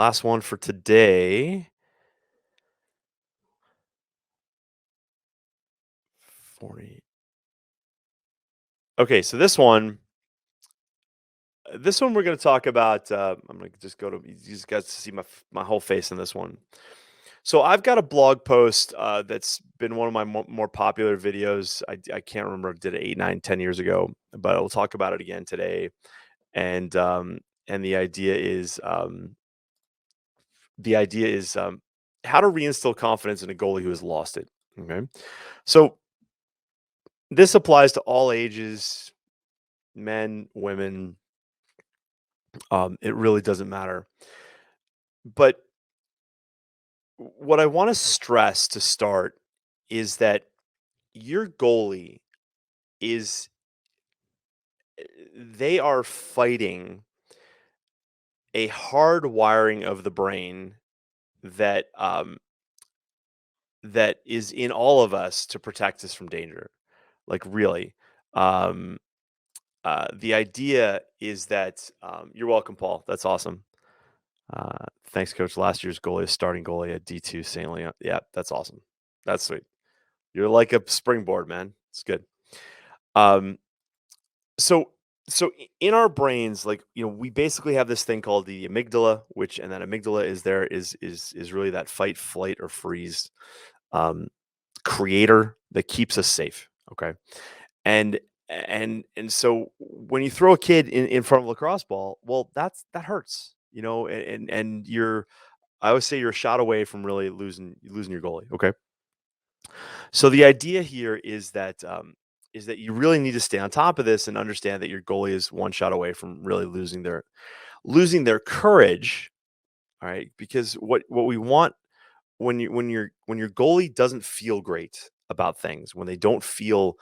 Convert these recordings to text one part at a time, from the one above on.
last one for today. 40. Okay, so this one we're going to talk about. I'm going to just go to you just got to see my whole face in this one. So I've got a blog post that's been one of my more popular videos. I can't remember if I did it 8, 9, 10 years ago, but I'll talk about it again today. And and the idea is how to reinstill confidence in a goalie who has lost it. Okay, so this applies to all ages, men, women. It really doesn't matter. But what I want to stress to start is that your goalie is they are fighting a hard wiring of the brain that that is in all of us to protect us from danger. Like really. Um, the idea is that you're welcome, Paul. That's awesome. Thanks, coach. Last year's goalie is starting goalie at D2 St. Leon. Yeah, that's awesome. That's sweet. You're like a springboard, man. It's good. Um, so in our brains, like we basically have this thing called the amygdala, and that amygdala is really that fight, flight, or freeze um, creator that keeps us safe. Okay, and so when you throw a kid in front of a lacrosse ball, well, that hurts, and you're I always say you're a shot away from really losing your goalie. Okay, so the idea here is that you really need to stay on top of this and understand that your goalie is one shot away from really losing their courage. All right, because what we want when your goalie doesn't feel great about things, when they don't feel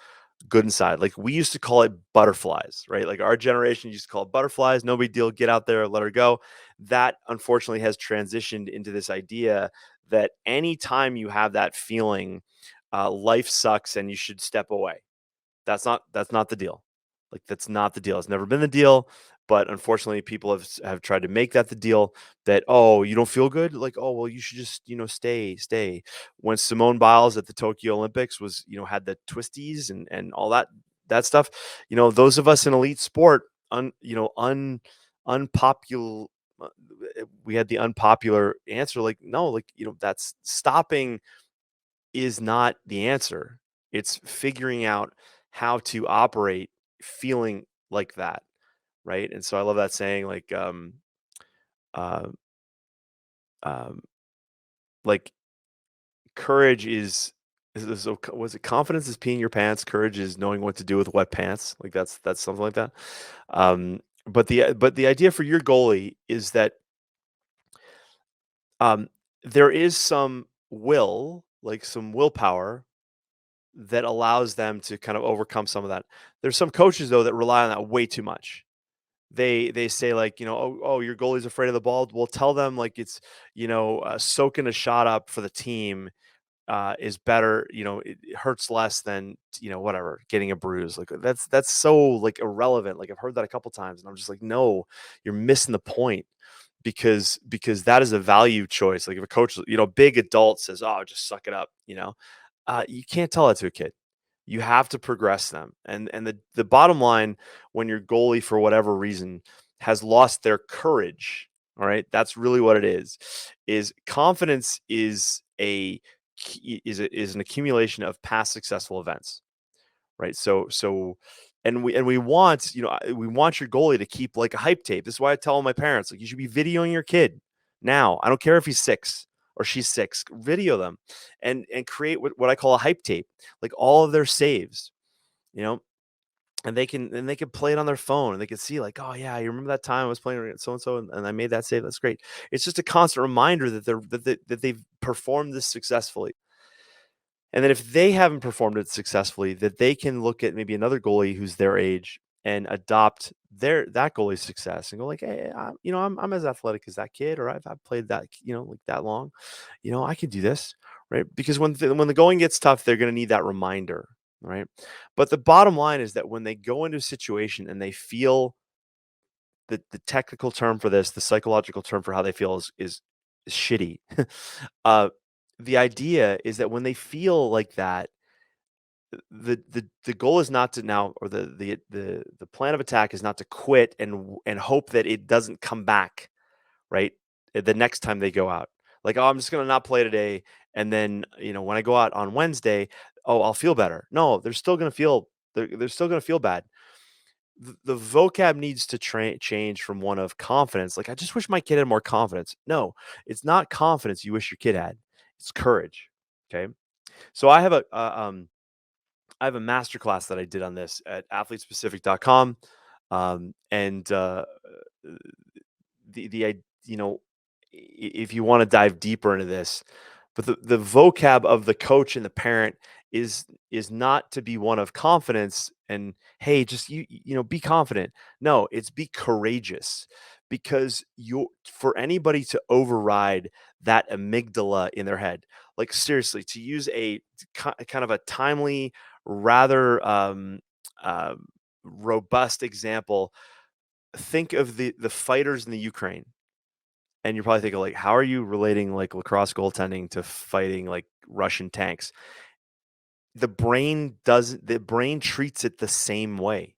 good inside, like we used to call it butterflies, right? Like our generation used to call it butterflies. No big deal. Get out there, let her go. That unfortunately has transitioned into this idea that anytime you have that feeling, life sucks and you should step away. That's not the deal. Like, that's not the deal. It's never been the deal, but unfortunately, people have tried to make that the deal that, "Oh, you don't feel good? Like, oh, well, you should just, stay." When Simone Biles at the Tokyo Olympics had the twisties and all that stuff, those of us in elite sport, un you know, un unpopular we had the unpopular answer, like, no, like, that's stopping is not the answer. It's figuring out how to operate feeling like that, right? And so I love that saying, uh, um, like courage was it confidence is peeing your pants, courage is knowing what to do with wet pants. Like that's something like that. But the idea for your goalie is that um, there is some like some willpower that allows them to kind of overcome some of that. There's some coaches though that rely on that way too much. They say like, oh, your goalie's afraid of the ball. Well, tell them like it's, soaking a shot up for the team is better. It hurts less than whatever getting a bruise. Like that's so like irrelevant. Like I've heard that a couple times, and I'm just like, no, you're missing the point because that is a value choice. Like if a coach, big adult says, oh, just suck it up, you can't tell that to a kid. You have to progress them. And the bottom line, when your goalie for whatever reason has lost their courage, all right, that's really what it is confidence is an accumulation of past successful events, right? And we want, we want your goalie to keep like a hype tape. This is why I tell my parents, like, you should be videoing your kid now. I don't care if he's 6 or she's 6, video them and create what I call a hype tape, like all of their saves, you know, and they can play it on their phone and they can see like, oh yeah, you remember that time I was playing against so and so and I made that save. That's great. It's just a constant reminder that they've performed this successfully. And then if they haven't performed it successfully, that they can look at maybe another goalie who's their age and adopt that goalie's success and go like, hey, I'm as athletic as that kid, or I've played that, like that long, I can do this, right? Because when the going gets tough, they're going to need that reminder, right? But the bottom line is that when they go into a situation and they feel the technical term for this, the psychological term for how they feel is shitty. uh, the idea is that when they feel like that, the goal is not to now, or the plan of attack is not to quit and hope that it doesn't come back, right? The next time they go out. Like, "Oh, I'm just gonna not play today, and then, when I go out on Wednesday, oh, I'll feel better." No, they're still gonna feel bad. The vocab needs to change from one of confidence, like, "I just wish my kid had more confidence." No, it's not confidence you wish your kid had, it's courage, okay? So I have a master class that I did on this at athletespecific.com, and, the I you know, if you wanna dive deeper into this, but the vocab of the coach and the parent is not to be one of confidence and, "Hey, just be confident." No, it's be courageous, because you for anybody to override that amygdala in their head, like, seriously, to use a kind of a timely, rather, um, robust example, think of the fighters in the Ukraine. And you're probably thinking, like, how are you relating, like, lacrosse goaltending to fighting, like, Russian tanks? The brain treats it the same way.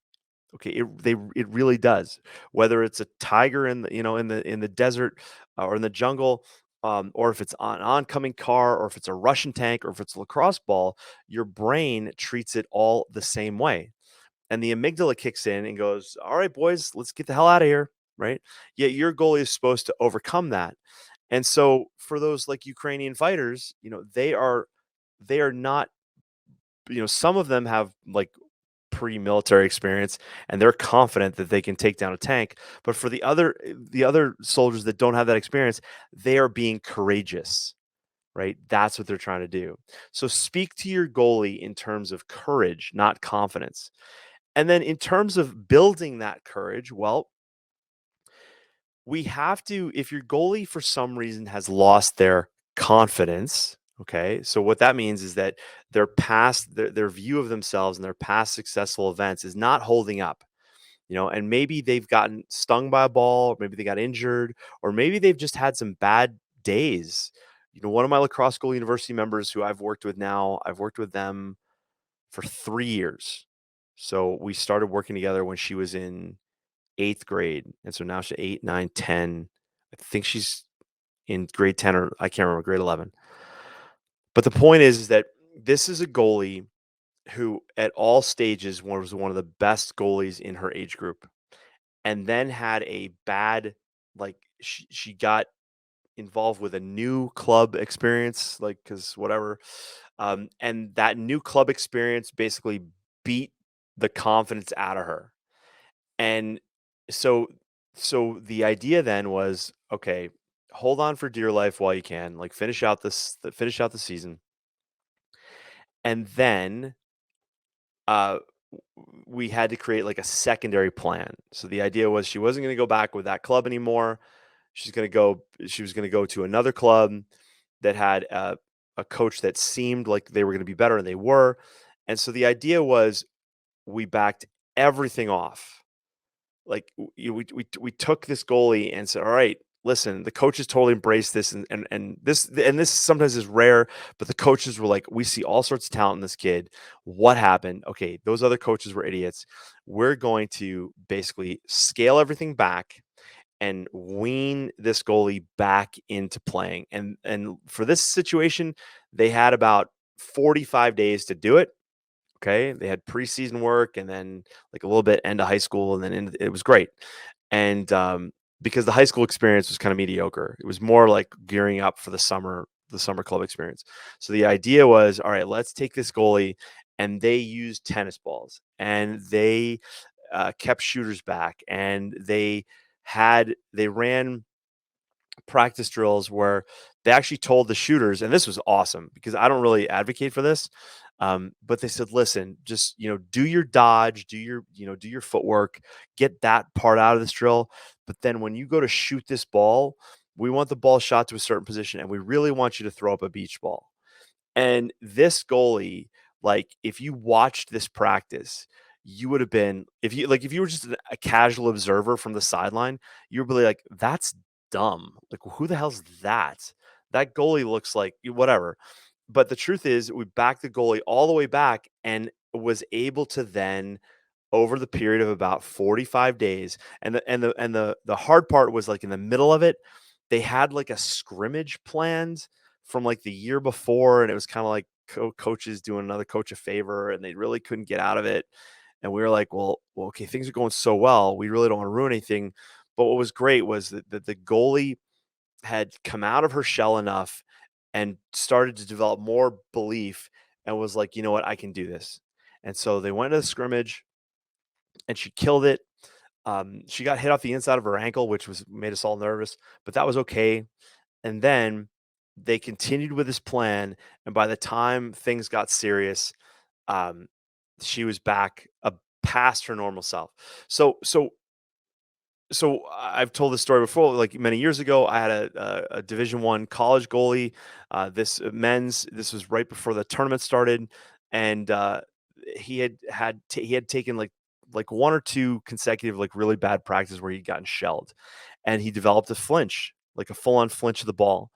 Okay, it really does. Whether it's a tiger in the desert, or in the jungle, or if it's an oncoming car, or if it's a Russian tank, or if it's a lacrosse ball, your brain treats it all the same way. And the amygdala kicks in and goes, "All right, boys, let's get the hell out of here." Right? Yet your goalie is supposed to overcome that. And so for those, like, Ukrainian fighters, they are not, some of them have, like, pre-military experience, and they're confident that they can take down a tank. But for the other soldiers that don't have that experience, they are being courageous, right? That's what they're trying to do. So speak to your goalie in terms of courage, not confidence. And then in terms of building that courage, well, we have to, if your goalie for some reason has lost their confidence, okay? So what that means is that their view of themselves and their past successful events is not holding up, and maybe they've gotten stung by a ball, or maybe they got injured, or maybe they've just had some bad days. One of my Lacrosse Goalie University members who I've worked with now, I've worked with them for 3 years. So we started working together when she was in 8th grade, and so now she's 8, 9, 10. I think she's in grade 10, or I can't remember, grade 11. But the point is that this is a goalie who at all stages was one of the best goalies in her age group, and then had a bad, like, she got involved with a new club experience, like, because whatever, and that new club experience basically beat the confidence out of her. And so the idea then was, okay, hold on for dear life while you can, like, finish out the season. And then uh we had to create, like, a secondary plan. So the idea was she wasn't going to go back with that club anymore. She was going to go to another club that had a coach that seemed like they were going to be better, and they were. And so the idea was, we backed everything off. Like, we took this goalie and said, "All right, listen, the coaches totally embraced this, and this sometimes is rare, but the coaches were like, we see all sorts of talent in this kid. What happened? Okay, those other coaches were idiots. We're going to basically scale everything back and wean this goalie back into playing." And for this situation, they had about 45 days to do it. Okay, they had preseason work, and then, like, a little bit end of high school, and then it was great. And because the high school experience was kind of mediocre, it was more like gearing up for the summer club experience. So the idea was, all right, let's take this goalie, and they used tennis balls, and they kept shooters back, and they ran practice drills where they actually told the shooters, and this was awesome because I don't really advocate for this. But they said, listen, just, do your dodge, do your footwork, get that part out of this drill. But then when you go to shoot this ball, we want the ball shot to a certain position, and we really want you to throw up a beach ball. And this goalie, like, if you watched this practice, you would have been if you were just a casual observer from the sideline, you would be like, "That's dumb. Like, who the hell's that? That goalie looks like whatever." But the truth is, we backed the goalie all the way back and was able to then over the period of about 45 days. And the hard part was like in the middle of it, they had like a scrimmage planned from like the year before, and it was kind of like coaches doing another coach a favor, and they really couldn't get out of it. And we were like, well, okay, things are going so well, we really don't want to ruin anything. But what was great was that the goalie had come out of her shell enough and started to develop more belief and was like, you know what, I can do this. And so they went to the scrimmage and she killed it. She got hit off the inside of her ankle, which was made us all nervous, but that was okay. And then they continued with this plan, and by the time things got serious, um, she was back past her normal self. So I've told this story before. Like many years ago, I had a Division One college goalie. This men's. This was right before the tournament started, and he had taken like one or two consecutive like really bad practices where he'd gotten shelled, and he developed a flinch, like a full on flinch of the ball.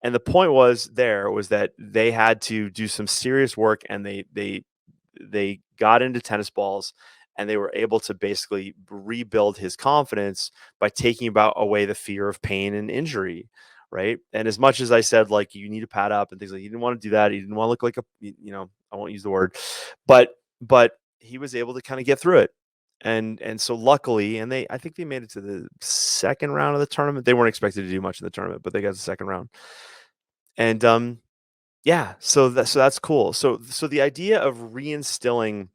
And the point was that they had to do some serious work, and they got into tennis balls, and they were able to basically rebuild his confidence by taking about away the fear of pain and injury, right? And as much as I said like you need to pad up and things like, he didn't want to do that, he didn't want to look like I won't use the word, but he was able to kind of get through it. And so luckily, and I think they made it to the second round of the tournament. They weren't expected to do much in the tournament, but they got the second round. And yeah, so that's cool. So the idea of reinstilling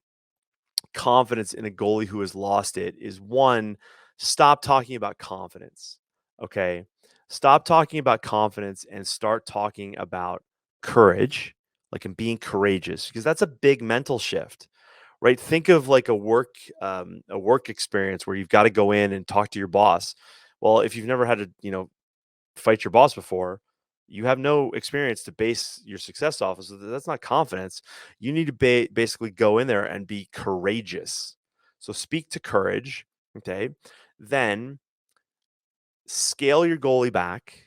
confidence in a goalie who has lost it is one, stop talking about confidence. Okay. Stop talking about confidence and start talking about courage, like and being courageous, because that's a big mental shift, right? Think of like a work experience where you've got to go in and talk to your boss. Well, if you've never had to, fight your boss before, you have no experience to base your success off of. So that's not confidence. You need to basically go in there and be courageous. So speak to courage. Okay. Then scale your goalie back,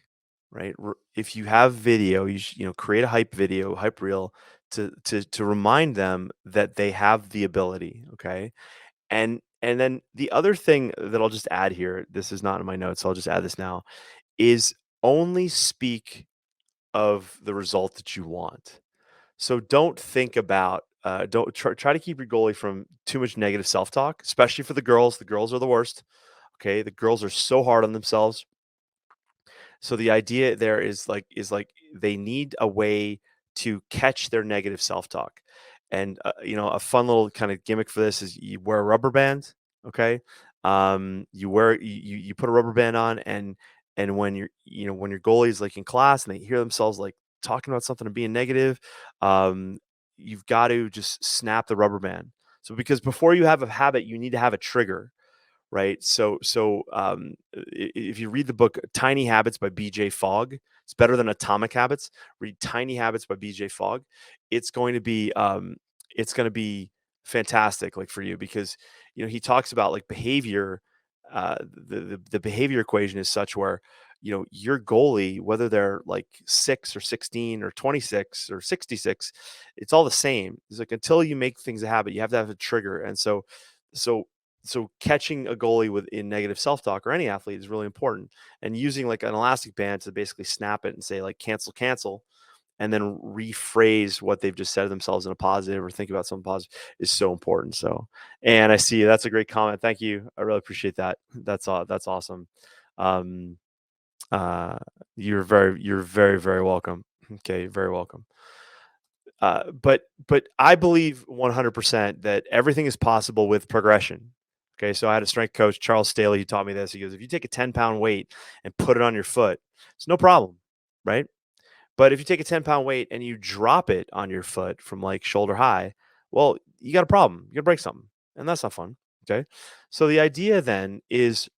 right? If you have video, create a hype video, hype reel to remind them that they have the ability. Okay. And then the other thing that I'll just add here, this is not in my notes, so I'll just add this now, is only speak of the result that you want. So don't think about don't try to keep your goalie from too much negative self-talk, especially for the girls. The girls are the worst. Okay, the girls are so hard on themselves. So the idea there is like they need a way to catch their negative self-talk. And a fun little kind of gimmick for this is you wear a rubber band, okay? You put a rubber band on, and when when your goalie is like in class and they hear themselves like talking about something and being negative, um, you've got to just snap the rubber band. So because before you have a habit, you need to have a trigger, right? If you read the book Tiny Habits by BJ Fogg, it's better than Atomic Habits. Read Tiny Habits by BJ Fogg. It's going to be it's going to be fantastic, like for you, because he talks about like behavior. The behavior equation is such where your goalie, whether they're like 6 or 16 or 26 or 66, it's all the same. It's like until you make things a habit, you have to have a trigger. And so so catching a goalie with in negative self-talk, or any athlete, is really important. And using like an elastic band to basically snap it and say like cancel, cancel, and then rephrase what they've just said to themselves in a positive, or think about something positive, is so important. So, and I see that's a great comment. Thank you. I really appreciate that. That's awesome. Um, you're very, very welcome. Okay, very welcome. But I believe 100% that everything is possible with progression. Okay, so I had a strength coach, Charles Staley, who taught me this. He goes, if you take a 10-pound weight and put it on your foot, it's no problem, right? But if you take a 10-pound weight and you drop it on your foot from like shoulder high, well, you got a problem. You're gonna break something, and that's not fun. Okay, so the idea then is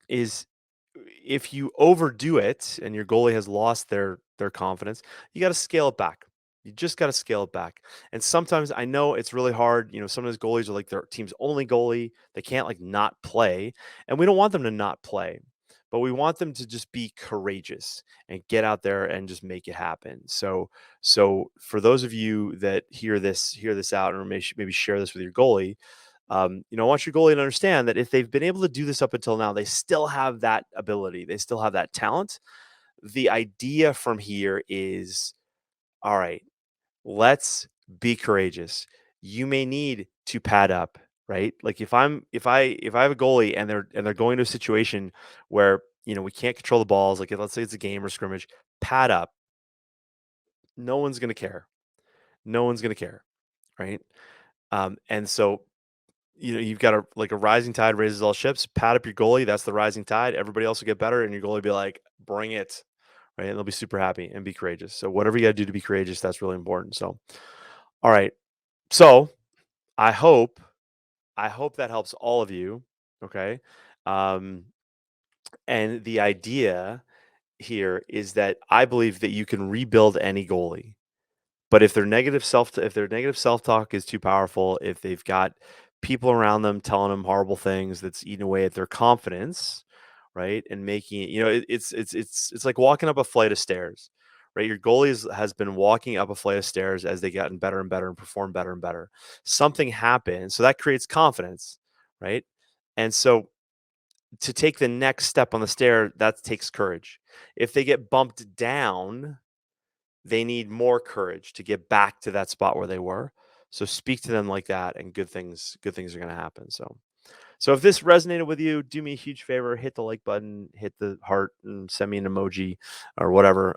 if you overdo it and your goalie has lost their confidence, you got to scale it back. You just got to scale it back. And sometimes I know it's really hard. Sometimes goalies are like their team's only goalie. They can't like not play. And we don't want them to not play, but we want them to just be courageous and get out there and just make it happen. So for those of you that hear this out, or maybe share this with your goalie, I want your goalie to understand that if they've been able to do this up until now, they still have that ability. They still have that talent. The idea from here is, all right, let's be courageous. You may need to pad up, right? Like if I have a goalie and they're going to a situation where we can't control the balls, like let's say it's a game or scrimmage, pad up. No one's gonna care. No one's gonna care, right? And so you've got a rising tide raises all ships. Pad up your goalie. That's the rising tide. Everybody else will get better, and your goalie will be like, bring it, right? And they'll be super happy and be courageous. So whatever you got to do to be courageous, that's really important. So, all right. So I hope that helps all of you. Okay. And the idea here is that I believe that you can rebuild any goalie. But if their negative self-talk is too powerful, if they've got people around them telling them horrible things, that's eating away at their confidence, right? And making it's like walking up a flight of stairs, right? Your goalie has been walking up a flight of stairs as they gotten better and better and perform better and better. Something happened, so that creates confidence, right? And so to take the next step on the stair, that takes courage. If they get bumped down, they need more courage to get back to that spot where they were. So speak to them like that, and good things are going to happen. So if this resonated with you, do me a huge favor, hit the like button, hit the heart, and send me an emoji or whatever.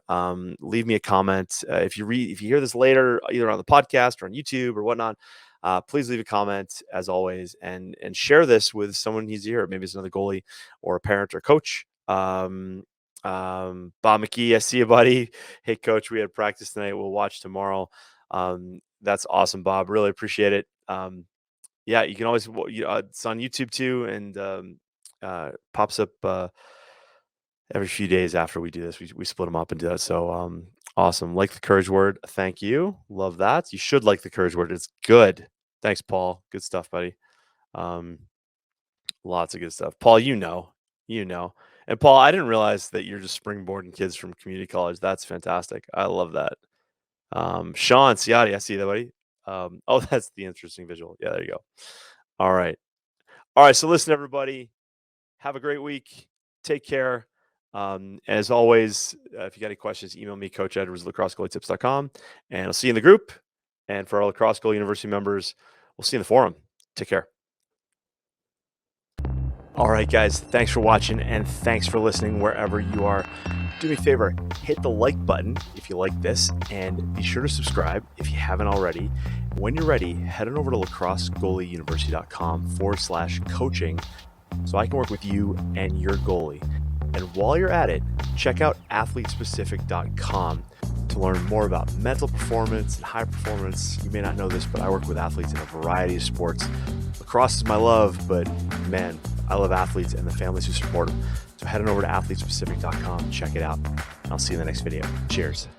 Leave me a comment. If you hear this later, either on the podcast or on YouTube or whatnot, please leave a comment as always, and share this with someone who's here. Maybe it's another goalie or a parent or coach. Bob McKee, I see you, buddy. Hey, coach, we had practice tonight. We'll watch tomorrow. That's awesome, Bob. Really appreciate it. Yeah, you can always, it's on YouTube too, and pops up every few days after we do this. We split them up and do that. So awesome. Like the courage word. Thank you. Love that. You should like the courage word. It's good. Thanks, Paul. Good stuff, buddy. Lots of good stuff. Paul, And Paul, I didn't realize that you're just springboarding kids from community college. That's fantastic. I love that. Sean Ciati, I see that, buddy. Oh, that's the interesting visual. Yeah, there you go. All right. So listen, everybody, have a great week. Take care. As always, if you got any questions, email me, Coach Edwards, lacrossegoalietips.com, and I'll see you in the group. And for our Lacrosse Goalie University members, we'll see you in the forum. Take care. All right, guys, thanks for watching, and thanks for listening wherever you are. Do me a favor, hit the like button if you like this, and be sure to subscribe if you haven't already. When you're ready, head on over to lacrossegoalieuniversity.com/coaching so I can work with you and your goalie. And while you're at it, check out athletespecific.com to learn more about mental performance and high performance. You may not know this, but I work with athletes in a variety of sports. Lacrosse is my love, but man, I love athletes and the families who support them. So head on over to athletespecific.com, check it out. I'll see you in the next video. Cheers.